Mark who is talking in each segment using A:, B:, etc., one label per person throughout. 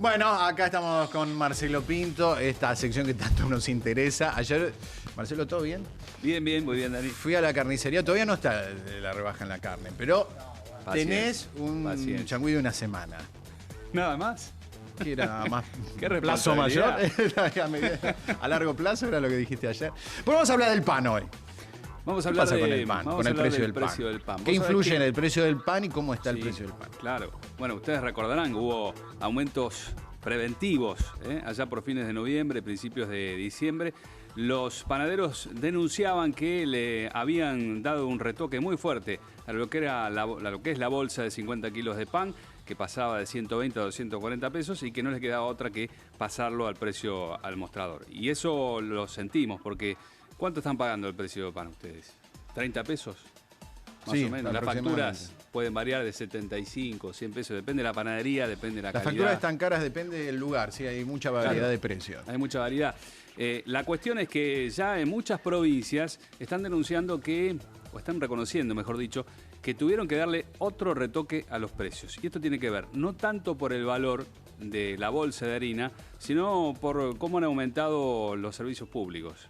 A: Bueno, acá estamos con Marcelo Pinto, esta sección que tanto nos interesa. Ayer, Marcelo, ¿todo bien?
B: Bien, bien, muy bien, Dani.
A: Fui a la carnicería, todavía no está la rebaja en la carne, pero tenés un changüí de una semana.
B: ¿Nada más?
A: Que era más
B: ¿Qué
A: plazo mayor,
B: responsabilidad?
A: a largo plazo era lo que dijiste ayer. Bueno, vamos a hablar del pan hoy.
B: Vamos a
A: ¿Qué
B: hablar
A: pasa con el pan, con el precio del pan? ¿Qué influye en el precio del pan y cómo está el precio del pan?
B: Claro. Bueno, ustedes recordarán que hubo aumentos preventivos allá por fines de noviembre, principios de diciembre. Los panaderos denunciaban que le habían dado un retoque muy fuerte a lo que era lo que es la bolsa de 50 kilos de pan, que pasaba de 120 a 240 pesos y que no les quedaba otra que pasarlo al precio al mostrador. Y eso lo sentimos porque ¿cuánto están pagando el precio de pan ustedes? ¿30 pesos? Más o menos. Las facturas pueden variar de 75, 100 pesos. Depende de la panadería, depende de la calidad.
A: Las facturas están caras, depende del lugar. Sí, hay mucha variedad de precios.
B: Hay mucha variedad. La cuestión es que ya en muchas provincias están denunciando que, o están reconociendo, mejor dicho, que tuvieron que darle otro retoque a los precios. Y esto tiene que ver no tanto por el valor de la bolsa de harina, sino por cómo han aumentado los servicios públicos.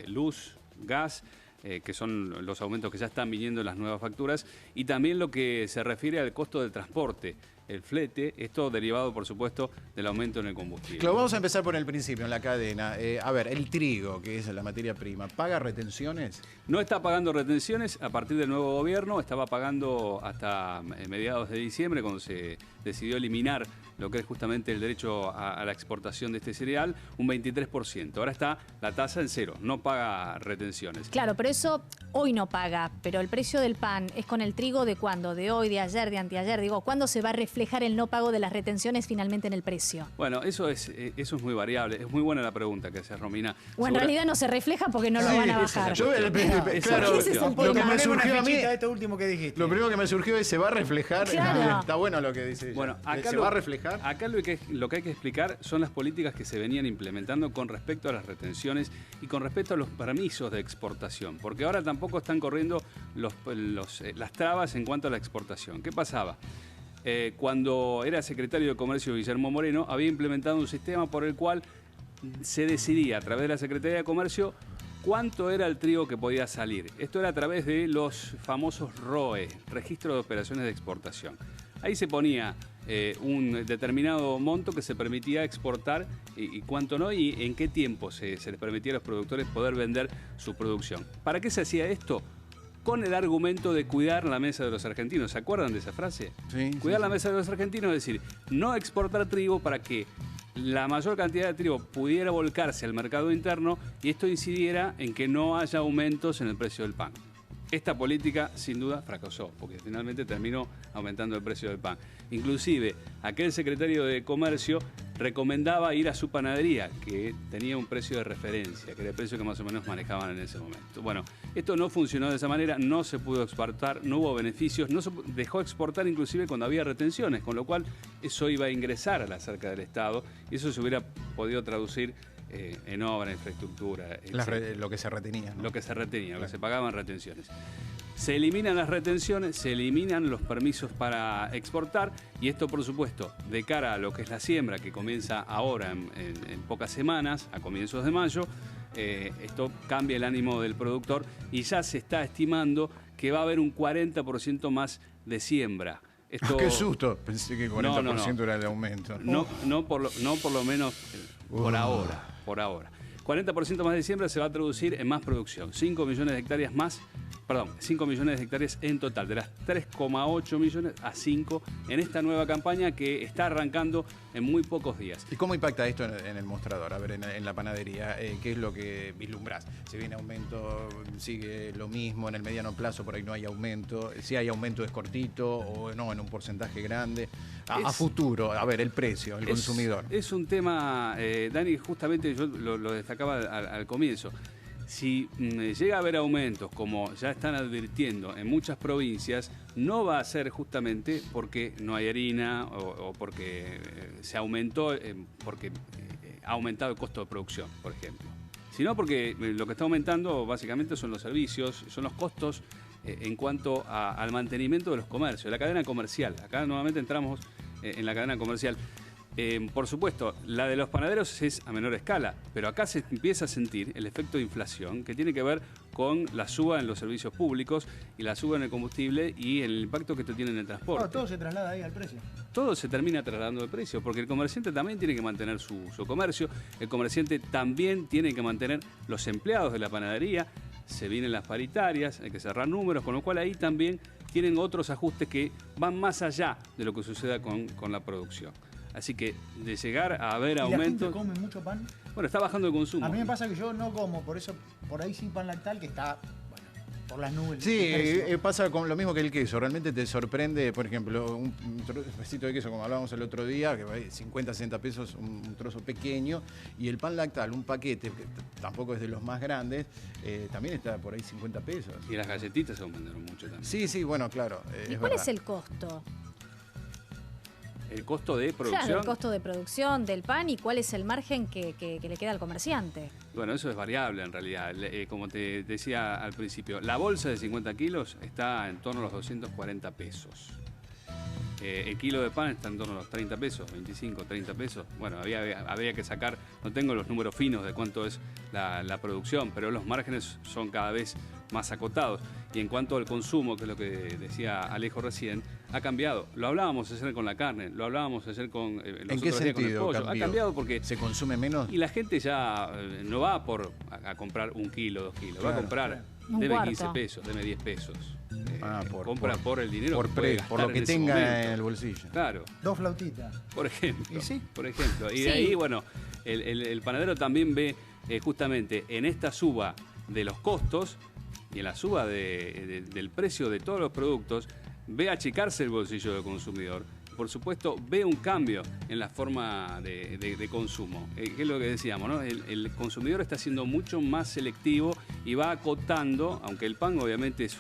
B: Luz, gas, que son los aumentos que ya están viniendo en las nuevas facturas, y también lo que se refiere al costo del transporte, el flete, esto derivado, por supuesto, del aumento en el combustible.
A: Claro, vamos a empezar por el principio, en la cadena. A ver, el trigo, que es la materia prima, ¿paga retenciones?
B: No está pagando retenciones a partir del nuevo gobierno, estaba pagando hasta mediados de diciembre, cuando se decidió eliminar lo que es justamente el derecho a la exportación de este cereal, un 23%. Ahora está la tasa en cero, no paga retenciones.
C: Claro, pero eso hoy no paga, pero el precio del pan es con el trigo de cuándo, de hoy, de ayer, de anteayer. Digo, ¿cuándo se va a reflejar el no pago de las retenciones finalmente en el precio?
B: Bueno, eso es muy variable. Es muy buena la pregunta que hace Romina.
C: O en realidad no se refleja porque no lo van a bajar.
A: Claro,
C: ese es el
A: lo que
C: tema.
A: me surgió a mí,
D: esto último que dijiste.
A: lo primero que me surgió es, ¿se va a reflejar?
C: Claro.
A: Está bueno lo que dice ella.
B: Bueno, acá
A: ¿Se va a reflejar?
B: Acá lo que hay que explicar son las políticas que se venían implementando con respecto a las retenciones y con respecto a los permisos de exportación, porque ahora tampoco están corriendo las trabas en cuanto a la exportación. ¿Qué pasaba? Cuando era secretario de Comercio Guillermo Moreno, había implementado un sistema por el cual se decidía a través de la Secretaría de Comercio cuánto era el trigo que podía salir. Esto era a través de los famosos ROE, Registro de Operaciones de Exportación. Ahí se ponía un determinado monto que se permitía exportar y cuánto no, y en qué tiempo se les permitía a los productores poder vender su producción. ¿Para qué se hacía esto? Con el argumento de cuidar la mesa de los argentinos. ¿Se acuerdan de esa frase?
A: Sí.
B: Cuidar la mesa de los argentinos, es decir, no exportar trigo para que la mayor cantidad de trigo pudiera volcarse al mercado interno y esto incidiera en que no haya aumentos en el precio del pan. Esta política sin duda fracasó, porque finalmente terminó aumentando el precio del pan. Inclusive, aquel secretario de Comercio recomendaba ir a su panadería, que tenía un precio de referencia, que era el precio que más o menos manejaban en ese momento. Bueno, esto no funcionó de esa manera, no se pudo exportar, no hubo beneficios, no se dejó exportar inclusive cuando había retenciones, con lo cual eso iba a ingresar a la cerca del Estado y eso se hubiera podido traducir en obra, en infraestructura.
A: Lo que se retenía, ¿no?
B: Lo que se retenía, lo que se pagaban retenciones. Se eliminan las retenciones, se eliminan los permisos para exportar y esto, por supuesto, de cara a lo que es la siembra que comienza ahora en pocas semanas, a comienzos de mayo, esto cambia el ánimo del productor y ya se está estimando que va a haber un 40% más de siembra. Esto,
A: ¡Qué susto! Pensé que 40% era el aumento.
B: No por lo menos por ahora. 40% más de siembra se va a traducir en más producción. 5 millones de hectáreas más, 5 millones de hectáreas en total, de las 3,8 millones a 5 en esta nueva campaña que está arrancando en muy pocos días.
A: ¿Y cómo impacta esto en el mostrador? A ver, en la panadería, ¿qué es lo que vislumbrás? ¿Se viene aumento, sigue lo mismo, en el mediano plazo por ahí no hay aumento? Si hay aumento es cortito o no, en un porcentaje grande. A futuro, a ver, el precio, el consumidor.
B: Es un tema, Dani, justamente yo lo destacaba al comienzo. Si llega a haber aumentos, como ya están advirtiendo en muchas provincias, no va a ser justamente porque no hay harina o porque se aumentó, porque ha aumentado el costo de producción, por ejemplo. Sino porque lo que está aumentando básicamente son los servicios, son los costos en cuanto al mantenimiento de los comercios, la cadena comercial. Acá nuevamente entramos en la cadena comercial. Por supuesto, la de los panaderos es a menor escala, pero acá se empieza a sentir el efecto de inflación que tiene que ver con la suba en los servicios públicos y la suba en el combustible y el impacto que esto tiene en el transporte.
D: Todo se traslada ahí al precio.
B: Todo se termina trasladando de precio, porque el comerciante también tiene que mantener su comercio, el comerciante también tiene que mantener los empleados de la panadería, se vienen las paritarias, hay que cerrar números, con lo cual ahí también tienen otros ajustes que van más allá de lo que suceda con la producción. Así que de llegar a ver aumentos...
D: ¿La gente come mucho pan?
B: Bueno, está bajando el consumo.
D: A mí me pasa que yo no como, por eso, por ahí sí pan lactal, que está, bueno, por las nubes.
A: Sí, pasa con lo mismo que el queso. Realmente te sorprende, por ejemplo, un trocito de queso, como hablábamos el otro día, que vale 50, 60 pesos, un trozo pequeño. Y el pan lactal, un paquete, que tampoco es de los más grandes, también está por ahí 50 pesos.
B: Y las galletitas se aumentaron mucho también.
A: Sí, bueno, claro.
C: ¿Y cuál es el costo?
B: El costo de producción.
C: Claro, el costo de producción del pan y cuál es el margen que le queda al comerciante.
B: Bueno, eso es variable en realidad. Como te decía al principio, la bolsa de 50 kilos está en torno a los 240 pesos. El kilo de pan está en torno a los 30 pesos, 25, 30 pesos. Bueno, habría que sacar, no tengo los números finos de cuánto es la producción, pero los márgenes son cada vez más acotados. Y en cuanto al consumo, que es lo que decía Alejo recién, ha cambiado. Lo hablábamos ayer con la carne, lo hablábamos ayer con los
A: ¿En qué
B: otros días con el
A: sentido
B: pollo.
A: cambió?
B: Ha cambiado porque
A: ¿Se consume menos?
B: y la gente ya no va a comprar 1 kilo, 2 kilos, va a comprar,
C: Un
B: deme
C: cuarto.
B: 15 pesos, deme 10 pesos.
A: Compra
B: por el dinero que puede gastar
A: por lo que
B: en ese
A: tenga
B: momento.
A: en el bolsillo.
B: Claro,
D: 2 flautitas.
B: por ejemplo.
D: ¿Y sí?
B: Por ejemplo. Y
C: Sí.
B: de ahí, bueno, el panadero también ve justamente en esta suba de los costos y en la suba del precio de todos los productos, ve achicarse el bolsillo del consumidor. Por supuesto, ve un cambio en la forma de consumo. Que es lo que decíamos, ¿no? El consumidor está siendo mucho más selectivo y va acotando, aunque el pan obviamente es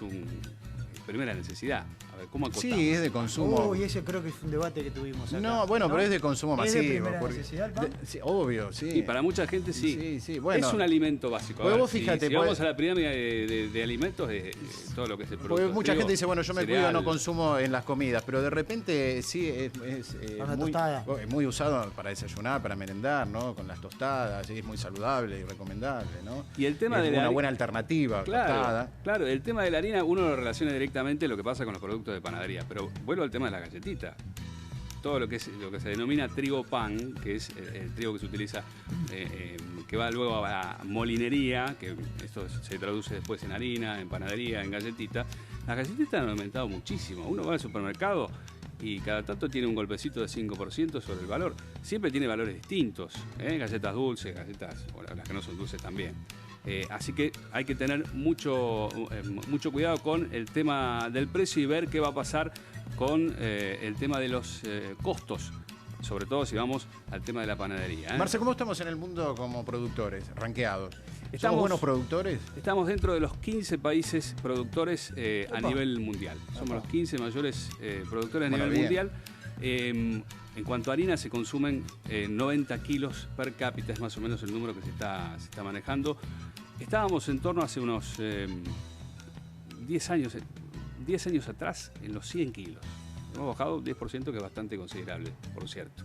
B: primera necesidad. A ver, ¿cómo acotamos?
A: Sí, es de consumo.
D: Uy, ese creo que es un debate que tuvimos acá.
A: No, bueno, pero es de consumo
D: ¿Es de
A: masivo.
D: primera
A: porque-
D: necesidad el pan?
A: sí, obvio, sí.
B: Y para mucha gente sí.
A: Sí, bueno.
B: Es un alimento básico. A
A: Porque
B: ver,
A: vos fíjate,
B: si vamos a la pirámide de alimentos, todo lo que es el producto.
A: Porque mucha
B: trigo,
A: gente dice, bueno, yo me cuido,
B: cereal.
A: no consumo en las comidas, pero de repente sí es
D: Para la
A: muy,
D: tostada.
A: muy usado para desayunar, para merendar, ¿no? Con las tostadas, sí, es muy saludable y recomendable, ¿no?
B: Y el tema
A: es
B: de la
A: una
B: hari-
A: buena alternativa, tostada.
B: Claro, el tema de la harina uno lo relaciona directamente lo que pasa con los productos de panadería, pero vuelvo al tema de la galletita. Todo lo que se denomina trigo pan, que es el trigo que se utiliza, que va luego a molinería, que esto se traduce después en harina, en panadería, en galletita. Las galletitas han aumentado muchísimo. Uno va al supermercado y cada tanto tiene un golpecito de 5% sobre el valor. Siempre tiene valores distintos, galletas dulces, galletas, bueno, las que no son dulces también. Así que hay que tener mucho cuidado con el tema del precio y ver qué va a pasar con el tema de los costos, sobre todo si vamos al tema de la panadería.
A: Marce, ¿cómo estamos en el mundo como productores, ranqueados? ¿Estamos
B: Estamos-
A: buenos productores?
B: Estamos dentro de los 15 países productores a
D: Opa.
B: nivel mundial. Somos los 15 mayores productores a
A: Bueno,
B: nivel
A: bien.
B: mundial. En cuanto a harina, se consumen 90 kilos per cápita, es más o menos el número que se está manejando. Estábamos en torno hace unos 10 años atrás en los 100 kilos. Hemos bajado un 10%, que es bastante considerable, por cierto.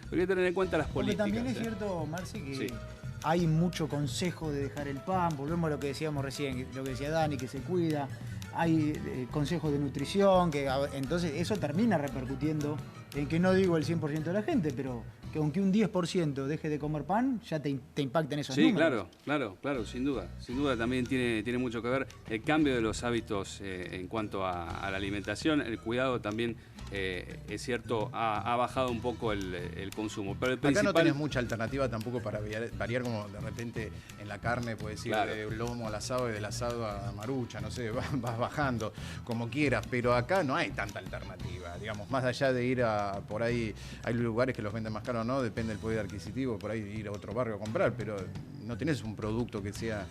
B: Pero hay que tener en cuenta las
D: Porque
B: políticas.
D: también es cierto, Marce, que
B: Sí.
D: hay mucho consejo de dejar el pan. Volvemos a lo que decíamos recién, lo que decía Dani, que se cuida. Hay consejos de nutrición, entonces eso termina repercutiendo en que no digo el 100% de la gente, pero que aunque un 10% deje de comer pan, ya te impacta en esos
B: Sí,
D: números.
B: claro, sin duda. Sin duda también tiene mucho que ver el cambio de los hábitos en cuanto a la alimentación. El cuidado también, es cierto, ha bajado un poco el consumo. Pero el
A: Acá
B: principal...
A: no tenés mucha alternativa tampoco para variar como de repente en la carne, puedes ir
B: Claro.
A: de lomo al asado y del asado a marucha, no sé, vas bajando como quieras, pero acá no hay tanta alternativa, digamos, más allá de ir a por ahí, hay lugares que los venden más caros o no, depende del poder adquisitivo, por ahí ir a otro barrio a comprar, pero no tenés un producto que sea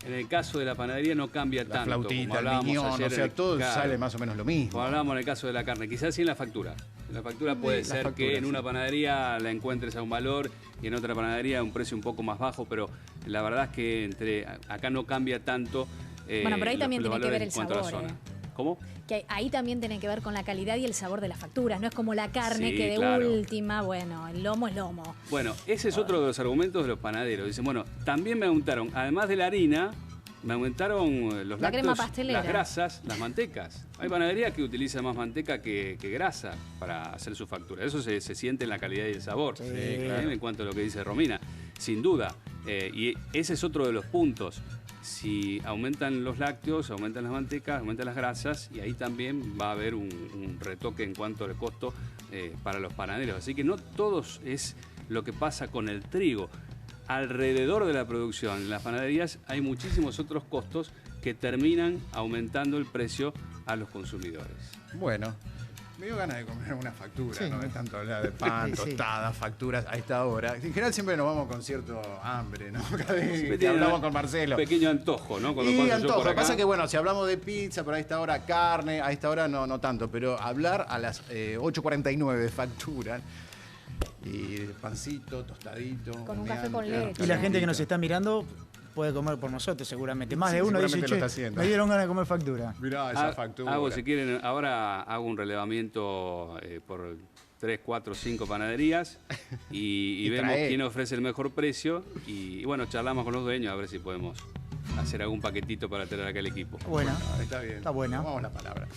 B: En el caso de la panadería no cambia
A: la
B: tanto.
A: flautita,
B: como
A: el
B: hablábamos
A: miñón,
B: ayer
A: o sea, todo
B: claro,
A: sale más o menos lo mismo.
B: Como hablábamos en el caso de la carne, quizás sí en la factura. En la factura puede
A: la
B: ser
A: factura,
B: que en
A: sí.
B: una panadería la encuentres a un valor y en otra panadería a un precio un poco más bajo, pero la verdad es que acá no cambia tanto.
C: Bueno, pero ahí
B: los
C: también tiene que
B: valores
C: ver el
B: en cuanto a la
C: sabor.
B: zona. ¿Cómo?
C: Que ahí también tiene que ver con la calidad y el sabor de las facturas. No es como la carne
B: Sí,
C: que de
B: claro.
C: última, bueno, el lomo es lomo.
B: Bueno, ese es otro de los argumentos de los panaderos. Dicen, bueno, también me aumentaron, además de la harina, me aumentaron los
C: La crema
B: lácteos,
C: pastelera.
B: las grasas, las mantecas. Hay panaderías que utilizan más manteca que grasa para hacer su factura. Eso se siente en la calidad y el sabor.
D: Sí,
A: claro.
B: En cuanto a lo que dice Romina, sin duda. Y ese es otro de los puntos. Si aumentan los lácteos, aumentan las mantecas, aumentan las grasas, y ahí también va a haber un retoque en cuanto al costo para los panaderos. Así que no todo es lo que pasa con el trigo. Alrededor de la producción, en las panaderías hay muchísimos otros costos que terminan aumentando el precio a los consumidores.
A: Bueno, me dio ganas de comer una factura,
D: Sí.
A: ¿no? De tanto hablar de pan,
D: Sí.
A: tostadas, facturas a esta hora. En general siempre nos vamos con cierto hambre, ¿no? Cada vez
B: Siempre
A: que
B: tienen
A: hablamos
B: un
A: con Marcelo.
B: pequeño antojo, ¿no? Cuando
A: Y
B: paso yo
A: antojo.
B: por
A: Lo que
B: acá.
A: pasa es que, bueno, si hablamos de pizza, pero a esta hora carne, a esta hora no tanto, pero hablar a las 8:49 de factura y de pancito, tostadito.
C: Con un café
A: humeante,
C: con leche.
D: Y la gente que nos
A: calentito.
D: está mirando puede comer por nosotros seguramente. Más de
A: Sí,
D: uno dice,
A: seguramente lo
D: che,
A: está haciendo.
D: me dieron ganas de comer factura.
A: Mirá esa factura.
B: Hago, si quieren, ahora hago un relevamiento por 3, 4, 5 panaderías y
A: Y
B: vemos
A: trae.
B: quién ofrece el mejor precio y bueno, charlamos con los dueños a ver si podemos hacer algún paquetito para traer acá al equipo.
D: Buena,
A: Está bien.
D: Está buena.
A: Tomamos la palabra.